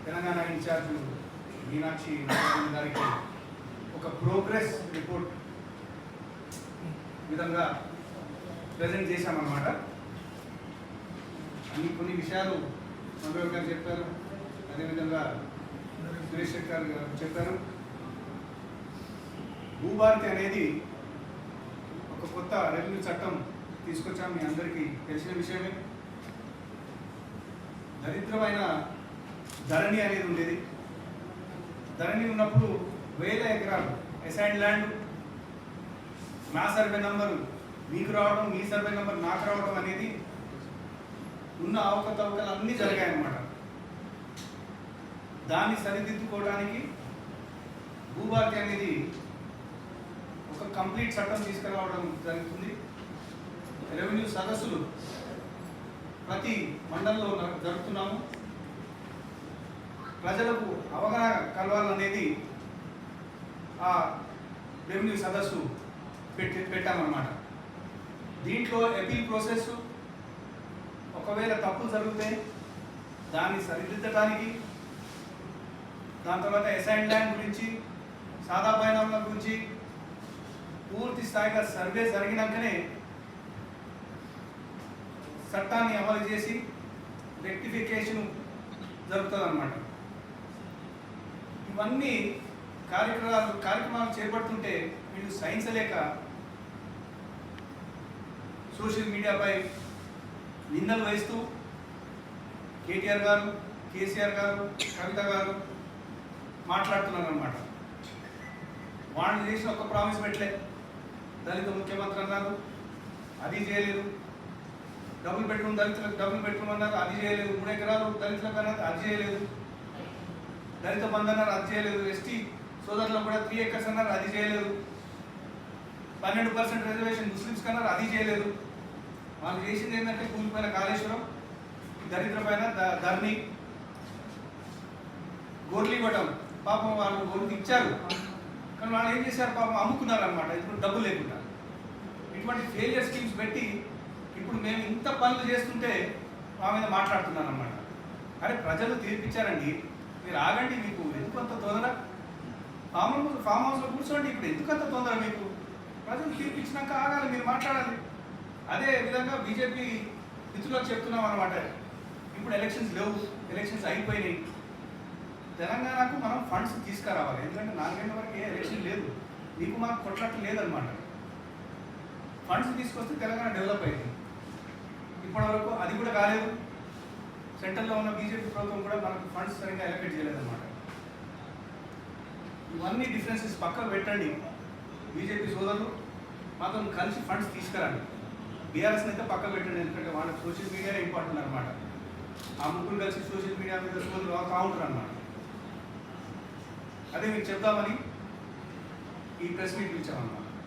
Telangana incharge Meenakshi గారికి ఒక progress report విధంగా ప్రజెంట్ చేశామన్నమాట. కొన్ని విషయాలు మంగళ గారు చెప్పారు, అదేవిధంగా సురేష్ శెట్టర్ గారు చెప్పారు. భూభారతి అనేది ఒక కొత్త రెవెన్యూ చట్టం తీసుకొచ్చాం, మీ అందరికీ తెలిసిన విషయమే. దరిద్రమైన ధరణి అనేది ఉండేది. ధరణి ఉన్నప్పుడు 1000 ఎకరాలు అసైన్డ్ ల్యాండ్, నా సర్వే నంబరు మీకు రావడం, మీ సర్వే నంబర్ నాకు రావడం అనేది ఉన్న అవకతవకలు అన్నీ జరిగాయన్నమాట. దాన్ని సరిదిద్దుకోవడానికి భూభారతి అనేది ఒక కంప్లీట్ చట్టం తీసుకురావడం జరుగుతుంది. రెవెన్యూ సదస్సులు ప్రతి మండలంలో జరుపుతున్నాము. ప్రజలకు అవగాహన కలవాలనేది ఆ రెవెన్యూ సదస్సు పెట్టామన్నమాట. దీంట్లో అపీల్ ప్రాసెస్, ఒకవేళ తప్పులు జరిగితే దాన్ని సరిదిద్దడానికి, దాని తర్వాత అసైన్డ్ ల్యాండ్ గురించి, సాదా బైనామల గురించి పూర్తి స్థాయిగా సర్వే జరిగినాకనే చట్టాన్ని అమలు చేసి రెక్టిఫికేషన్ జరుగుతుంది అన్నమాట. ఇవన్నీ కార్యక్రమాలు చేపడుతుంటే వీళ్ళు సైన్స్ లేక సోషల్ మీడియాపై నిందలు వేస్తూ కేటీఆర్ గారు, కేసీఆర్ గారు, కవిత గారు మాట్లాడుతున్నారు అన్నమాట. వాళ్ళు చేసిన ఒక ప్రామిస్ పెట్టలే. దళిత ముఖ్యమంత్రి అన్నారు, అది చేయలేదు. డబుల్ బెడ్రూమ్ దళితులకు డబుల్ బెడ్రూమ్ అన్నారు, అది చేయలేదు. 3 ఎకరాలు దళితులకు అన్నారు, అది చేయలేదు. దళిత బంధు అన్నారు, అది చేయలేదు. ఎస్టీ సోదరులకు కూడా 3 acres అన్నారు, అది చేయలేదు. 12% రిజర్వేషన్ ముస్లిమ్స్ కన్నారు, అది చేయలేదు. వాళ్ళు చేసింది ఏంటంటే కూలిపోయిన కాళేశ్వరం, దరిద్రపైన ధర్ని, గొర్రెలు ఇవ్వటం. పాపం వాళ్ళు గొర్రెలు ఇచ్చారు, కానీ వాళ్ళు ఏం చేశారు, పాపం అమ్ముకున్నారు అనమాట. ఇప్పుడు డబ్బు లేకుండా ఇటువంటి ఫెయిలియర్ స్కీమ్స్ పెట్టి ఇప్పుడు మేము ఇంత పనులు చేస్తుంటే మా మీద మాట్లాడుతున్నాను అనమాట. అరే ప్రజలు తీర్పిచ్చారండి, మీరు ఆగండి, మీకు ఎందుకు అంత తొందర? ఫామ్ హౌస్లో కూర్చోండి, ఇప్పుడు ఎందుకు అంత తొందర మీకు? ప్రజలు తీర్పిచ్చినాక ఆగాలి, మీరు మాట్లాడాలి. అదే విధంగా బీజేపీ మిత్రులకు చెప్తున్నాం అనమాట. ఇప్పుడు ఎలక్షన్స్ లేవు, ఎలక్షన్స్ అయిపోయినాయి. తెలంగాణకు మనం ఫండ్స్ తీసుకురావాలి. ఎందుకంటే 4 గంటల వరకు ఏ ఎలక్షన్ లేదు, మీకు మాకు కొట్లాట లేదనమాట. ఫండ్స్ తీసుకొస్తే తెలంగాణ డెవలప్ అయింది. ఇప్పటివరకు అది కూడా కాలేదు. సెంట్రల్లో ఉన్న బీజేపీ ప్రభుత్వం కూడా మనకు ఫండ్స్ సరిగ్గా అలొకేట్ చేయలేదన్నమాట. ఇవన్నీ డిఫరెన్సెస్ పక్కకు పెట్టండి. బీజేపీ సోదరులు మాతో కలిసి ఫండ్స్ తీసుకురండి. బీఆర్ఎస్ని అయితే పక్కకు పెట్టండి, ఎందుకంటే వాళ్ళకి సోషల్ మీడియా ఇంపార్టెంట్ అనమాట. ఆ ముగ్గురు కలిసి సోషల్ మీడియా మీద సోదరులు కౌంటర్ అనమాట. అదే మీకు చెప్దామని ఈ ప్రెస్ మీట్ పిలిచామన్నమాట.